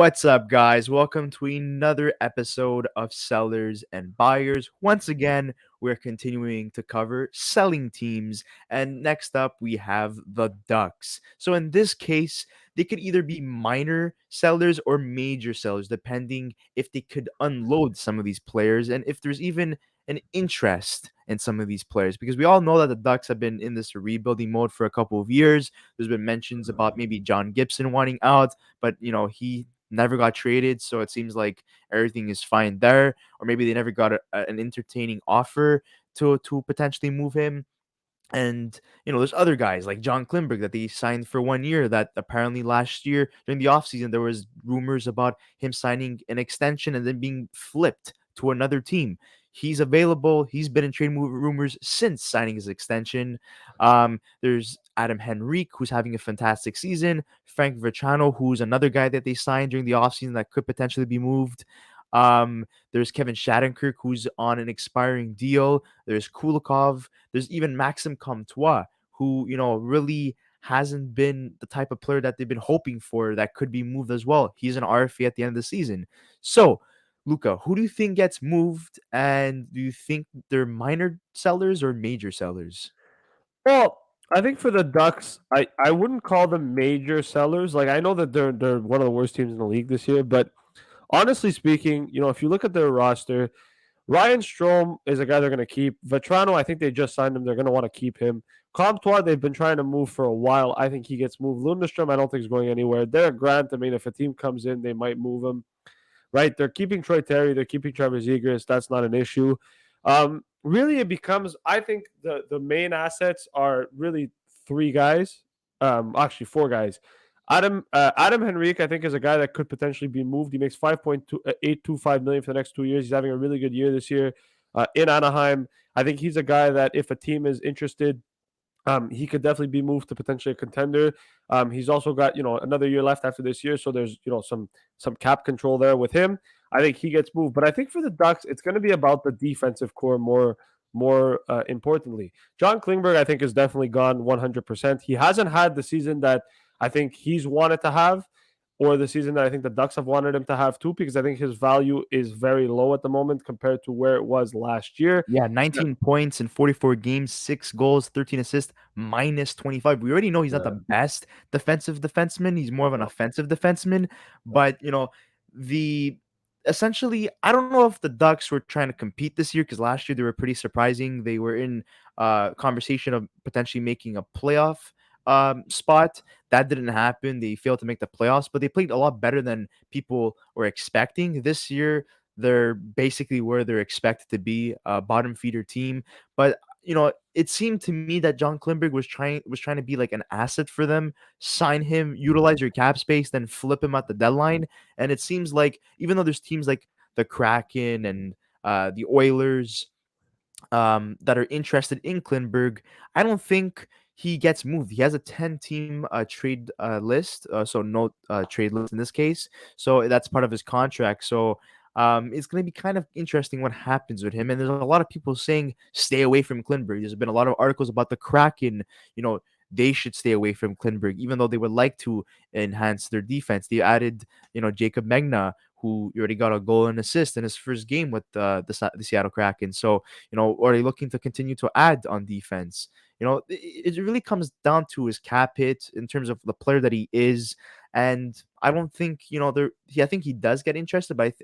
What's up, guys? Welcome to another episode of Sellers and Buyers. Once again, we're continuing to cover selling teams. And next up, we have the Ducks. So, in this case, they could either be minor sellers or major sellers, depending if they could unload some of these players and if there's even an interest in some of these players. Because we all know that the Ducks have been in this rebuilding mode for a couple of years. There's been mentions about maybe John Gibson wanting out, but he never got traded, so it seems like everything is fine there. Or maybe they never got an entertaining offer to potentially move him. And there's other guys like John Klingberg that they signed for 1 year. That apparently last year during the offseason there was rumors about him signing an extension and then being flipped to another team. He's available. He's been in trade move rumors since signing his extension. There's Adam Henrique, who's having a fantastic season. Frank Verchano, who's another guy that they signed during the offseason that could potentially be moved. There's Kevin Shattenkirk, who's on an expiring deal. There's Kulikov. There's even Maxime Comtois, who, really hasn't been the type of player that they've been hoping for that could be moved as well. He's an RFA at the end of the season. So, Luca, who do you think gets moved? And do you think they're minor sellers or major sellers? Well, I think for the Ducks, I wouldn't call them major sellers. Like I know that they're one of the worst teams in the league this year, but honestly speaking, if you look at their roster, Ryan Strome is a guy they're going to keep. Vetrano, I think they just signed him. They're going to want to keep him. Comtois, they've been trying to move for a while. I think he gets moved. Lundestrom, I don't think is going anywhere. Derek Grant, I mean, if a team comes in, they might move him. Right? They're keeping Troy Terry. They're keeping Trevor Zegras. That's not an issue. Really, it becomes. I think the main assets are really three guys. Actually, four guys. Adam Henrique, I think, is a guy that could potentially be moved. He makes 5.825 million for the next 2 years. He's having a really good year this year in Anaheim. I think he's a guy that if a team is interested, he could definitely be moved to potentially a contender. He's also got another year left after this year, so there's some cap control there with him. I think he gets moved, but I think for the Ducks, it's going to be about the defensive core more importantly. John Klingberg, I think, is definitely gone 100%. He hasn't had the season that I think he's wanted to have, or the season that I think the Ducks have wanted him to have too, because I think his value is very low at the moment compared to where it was last year. Yeah, 19 points in 44 games, 6 goals, 13 assists, minus 25. We already know he's not the Yeah. best defensive defenseman. He's more of an offensive defenseman. But, the essentially, I don't know if the Ducks were trying to compete this year because last year they were pretty surprising. They were in conversation of potentially making a playoff spot. That didn't happen. They failed to make the playoffs, but they played a lot better than people were expecting this year. They're basically where they're expected to be, a bottom feeder team. But it seemed to me that John Klingberg was trying to be like an asset for them, sign him, utilize your cap space, then flip him at the deadline. And it seems like even though there's teams like the Kraken and the Oilers that are interested in Klingberg, I don't think he gets moved. He has a 10-team trade list, so no trade list in this case. So that's part of his contract. So it's going to be kind of interesting what happens with him. And there's a lot of people saying stay away from Klingberg. There's been a lot of articles about the Kraken. They should stay away from Klingberg, even though they would like to enhance their defense. They added, Jacob Megna, who already got a goal and assist in his first game with the Seattle Kraken. So, are they looking to continue to add on defense? It really comes down to his cap hit in terms of the player that he is. And I don't think, I think he does get interested by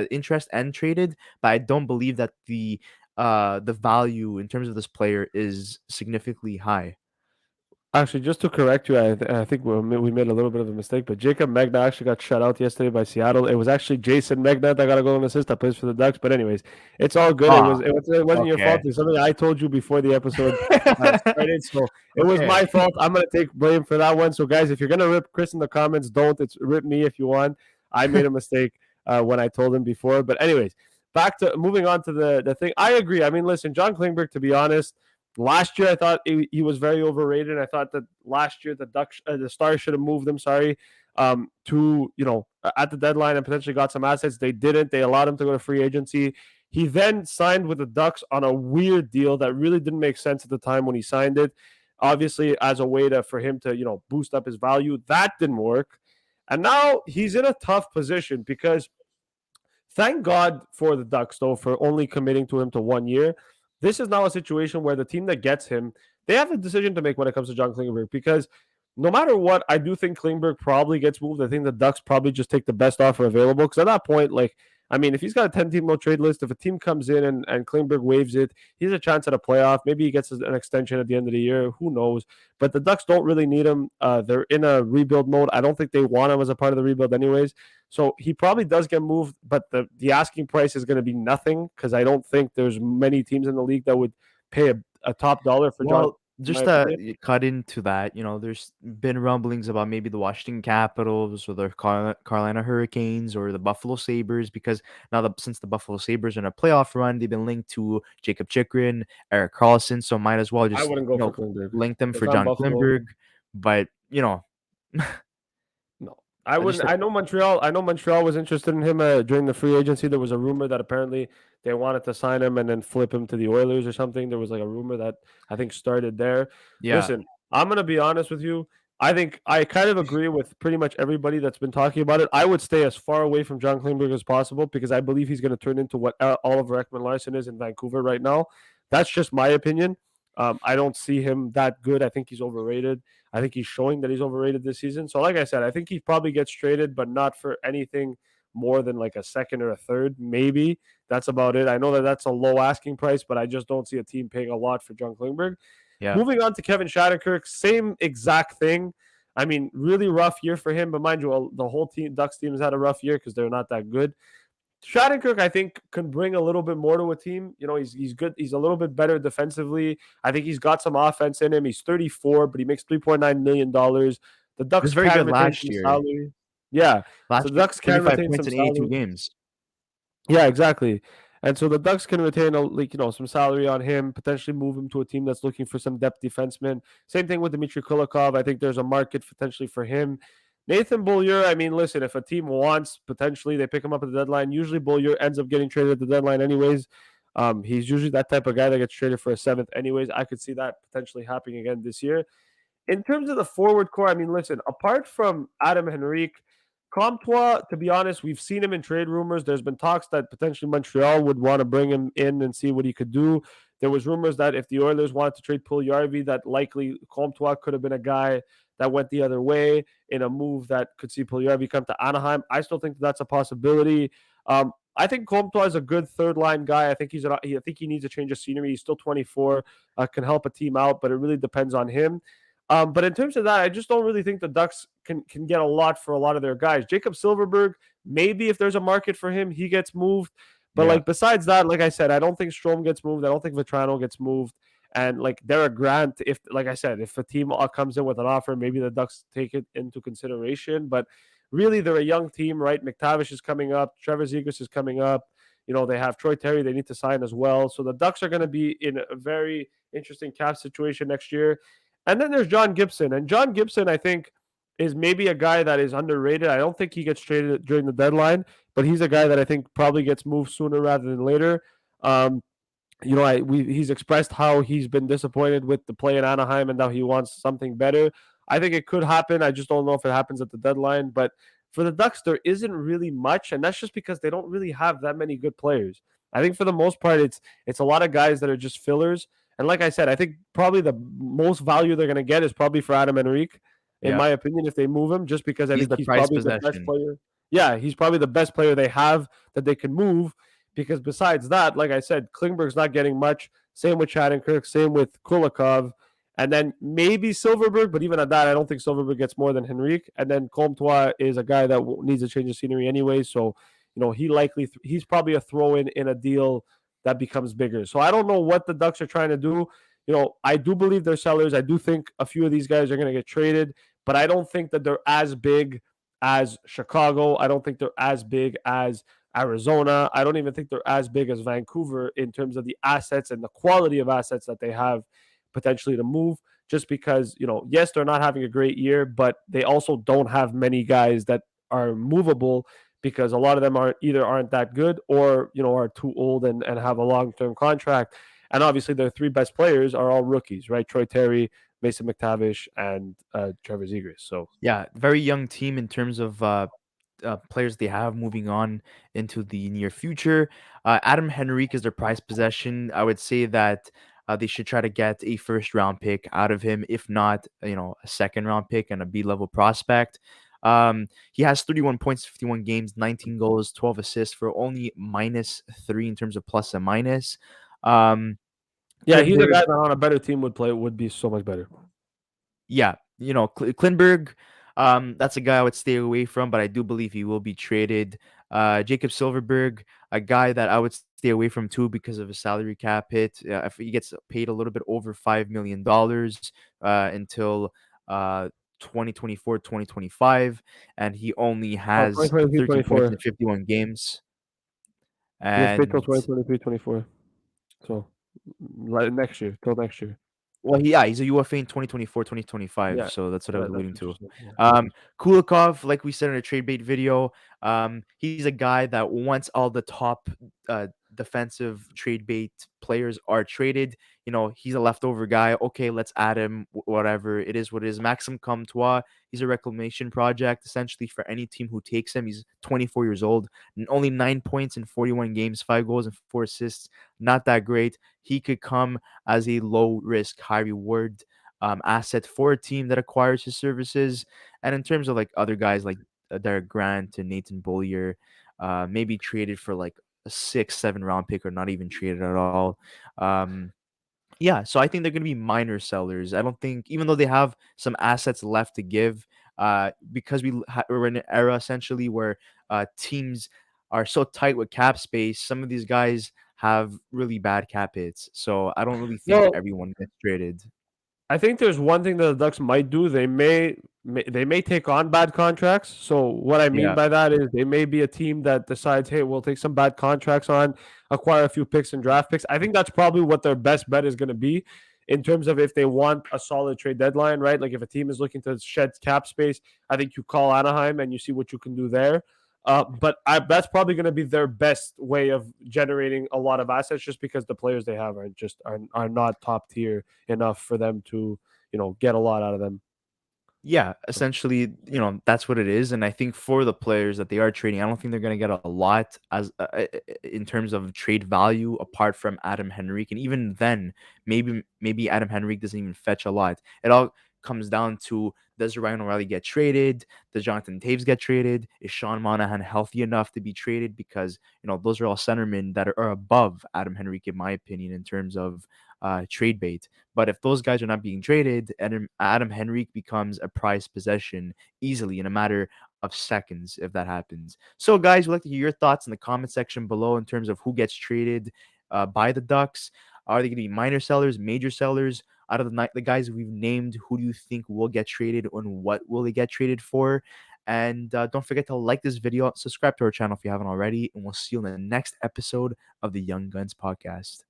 interest and traded, but I don't believe that the value in terms of this player is significantly high. Actually, just to correct you, I think we made a little bit of a mistake, but Jacob Megna actually got shut out yesterday by Seattle. It was actually Jason Megna that got a goal and assist that plays for the Ducks. But anyways, it's all good. Ah, It wasn't your fault. okay. It's something I told you before the episode started, so it was Okay. my fault. I'm gonna take blame for that one. So guys, if you're gonna rip Chris in the comments, don't. It's rip me if you want. I made a mistake when I told him before. But anyways, back to moving on to the thing. I agree. I mean, listen, John Klingberg, to be honest. Last year, I thought he was very overrated. I thought that last year the Stars should have moved him. Sorry, to at the deadline and potentially got some assets. They didn't. They allowed him to go to free agency. He then signed with the Ducks on a weird deal that really didn't make sense at the time when he signed it. Obviously, as a way for him to boost up his value, that didn't work. And now he's in a tough position because thank God for the Ducks, though, for only committing to him to 1 year. This is now a situation where the team that gets him, they have a decision to make when it comes to John Klingberg because no matter what, I do think Klingberg probably gets moved. I think the Ducks probably just take the best offer available because at that point, like, I mean, if he's got a 10-team no trade list, if a team comes in and Klingberg waves it, he has a chance at a playoff. Maybe he gets an extension at the end of the year. Who knows? But the Ducks don't really need him. They're in a rebuild mode. I don't think they want him as a part of the rebuild, anyways. So he probably does get moved, but the asking price is going to be nothing because I don't think there's many teams in the league that would pay a top dollar for John, Well, in my just opinion. cut into that, there's been rumblings about maybe the Washington Capitals or the Carolina Hurricanes or the Buffalo Sabres because now since the Buffalo Sabres are in a playoff run, they've been linked to Jacob Chikrin, Eric Carlson, so might as well I just wouldn't go for Klingberg. link them If for I'm John Buffalo, Klingberg. But no. I I just wouldn't. I know Montreal. I know Montreal was interested in him during the free agency. There was a rumor that apparently they wanted to sign him and then flip him to the Oilers or something. There was like a rumor that I think started there. yeah, Listen, I'm gonna be honest with you. I think I kind of agree with pretty much everybody that's been talking about it. I would stay as far away from John Klingberg as possible because I believe he's going to turn into what Oliver Ekman-Larsson is in Vancouver right now. That's just my opinion. I don't see him that good. I think he's overrated. I think he's showing that he's overrated this season. So, like I said, I think he probably gets traded, but not for anything more than like a second or a third, maybe. That's about it. I know that that's a low asking price, but I just don't see a team paying a lot for John Klingberg. yeah. Moving on to Kevin Shattenkirk, same exact thing. I mean, really rough year for him, but mind you, the whole team, Ducks team, has had a rough year because they're not that good. Shattenkirk, I think, can bring a little bit more to a team. He's good. He's a little bit better defensively. I think he's got some offense in him. He's 34, but he makes $3.9 million. The He was Ducks very can good retain last some year. salary. Yeah, so Last the year, Ducks can 35 retain points some in 82 salary. games. Yeah, exactly. And so the Ducks can retain some salary on him, potentially move him to a team that's looking for some depth defensemen. Same thing with Dimitri Kulikov. I think there's a market potentially for him. Nathan Beaulieu, I mean, listen, if a team wants, potentially they pick him up at the deadline. Usually Beaulieu ends up getting traded at the deadline anyways. He's usually that type of guy that gets traded for a seventh anyways. I could see that potentially happening again this year. In terms of the forward core, I mean, listen, apart from Adam Henrique, Comtois, to be honest, we've seen him in trade rumors. There's been talks that potentially Montreal would want to bring him in and see what he could do. There was rumors that if the Oilers wanted to trade Puljujärvi, that likely Comtois could have been a guy that went the other way in a move that could see Puljujärvi come to Anaheim. I still think that's a possibility. I think Comtois is a good third line guy. I think I think he needs a change of scenery. He's still 24, can help a team out, but it really depends on him. But in terms of that, I just don't really think the Ducks can get a lot for a lot of their guys. Jacob Silverberg, maybe if there's a market for him, he gets moved. But Yeah. like besides that, like I said, I don't think Strome gets moved. I don't think Vetrano gets moved. And like Derek Grant, if like I said, if a team comes in with an offer, maybe the Ducks take it into consideration. But really, they're a young team, right? McTavish is coming up. Trevor Zegras is coming up. They have Troy Terry they need to sign as well. So the Ducks are going to be in a very interesting cap situation next year. And then there's John Gibson. And John Gibson, I think, is maybe a guy that is underrated. I don't think he gets traded during the deadline, but he's a guy that I think probably gets moved sooner rather than later. Um, he's expressed how he's been disappointed with the play in Anaheim and now he wants something better. I think it could happen. I just don't know if it happens at the deadline. But for the Ducks, there isn't really much, and that's just because they don't really have that many good players. I think for the most part, it's a lot of guys that are just fillers. And like I said, I think probably the most value they're going to get is probably for Adam Henrique, in Yeah. my opinion, if they move him, just because I He's think the he's prize probably the best possession. player. Yeah, he's probably the best player they have that they can move. Because besides that, like I said, Klingberg's not getting much. Same with Shattenkirk, same with Kulikov. And then maybe Silverberg, but even at that, I don't think Silverberg gets more than Henrique. And then Comtois is a guy that needs a change of scenery anyway. So, he's probably a throw in a deal that becomes bigger. So I don't know what the Ducks are trying to do. I do believe they're sellers. I do think a few of these guys are going to get traded, but I don't think that they're as big as Chicago. I don't think they're as big as Arizona. I don't even think they're as big as Vancouver in terms of the assets and the quality of assets that they have potentially to move. Just because, yes, they're not having a great year, but they also don't have many guys that are movable because a lot of them aren't that good or, are too old and have a long-term contract. And obviously their three best players are all rookies, right? Troy Terry, Mason McTavish and Trevor Zegras. So Yeah, very young team in terms of players they have moving on into the near future. Adam Henrique is their prized possession. I would say that they should try to get a first round pick out of him, if not, a second round pick and a B level prospect. He has 31 points, 51 games, 19 goals, 12 assists for only -3 in terms of plus and minus. Um, yeah, he's a Klingberg, guy that on a better team would be so much better. yeah, Klingberg, that's a guy I would stay away from, but I do believe he will be traded. Jacob Silverberg, a guy that I would stay away from too because of his salary cap hit. If he gets paid a little bit over $5 million until 2024, 2025, and he only Oh, has 2023, 13 points 24. in 51 games. He gets paid till And 2023, 24. So next year, till next year. well, he's a UFA in 2024, 2025, Yeah, so that's what I was that's alluding what you to. said. Yeah. Kulikov, like we said in a trade bait video, he's a guy that once all the top defensive trade bait players are traded, he's a leftover guy. Okay, let's add him. Whatever it is, what it is. Maxime Comtois, he's a reclamation project essentially for any team who takes him. He's 24 years old, only 9 points in 41 games, 5 goals and 4 assists. Not that great. He could come as a low risk, high reward asset for a team that acquires his services. And in terms of like other guys like Derek Grant and Nathan Beaulieu, maybe traded for like a 6, 7 round pick or not even traded at all. Um, yeah, so I think they're going to be minor sellers. I don't think, even though they have some assets left to give, because we're in an era essentially where teams are so tight with cap space. Some of these guys have really bad cap hits, so I don't really think Well, everyone gets traded. I think there's one thing that the Ducks might do. They may take on bad contracts. So what I mean Yeah, by that is they may be a team that decides, hey, we'll take some bad contracts on, acquire a few picks and draft picks. I think that's probably what their best bet is going to be in terms of if they want a solid trade deadline, right? Like if a team is looking to shed cap space, I think you call Anaheim and you see what you can do there. That's probably going to be their best way of generating a lot of assets, just because the players they have are not top tier enough for them to get a lot out of them. yeah, So essentially, that's what it is. And I think for the players that they are trading, I don't think they're going to get a lot as in terms of trade value apart from Adam Henrique. And even then, maybe Adam Henrique doesn't even fetch a lot. It all comes down to, does Ryan O'Reilly get traded? Does Jonathan Taves get traded? Is Sean Monahan healthy enough to be traded? Because those are all centermen that are above Adam Henrique, in my opinion, in terms of trade bait. But if those guys are not being traded, Adam Henrique becomes a prized possession easily in a matter of seconds if that happens. So, guys, we'd like to hear your thoughts in the comment section below in terms of who gets traded by the Ducks. Are they going to be minor sellers, major sellers? Out of the guys we've named, who do you think will get traded and what will they get traded for? And don't forget to like this video, subscribe to our channel if you haven't already, and we'll see you in the next episode of the Young Guns podcast.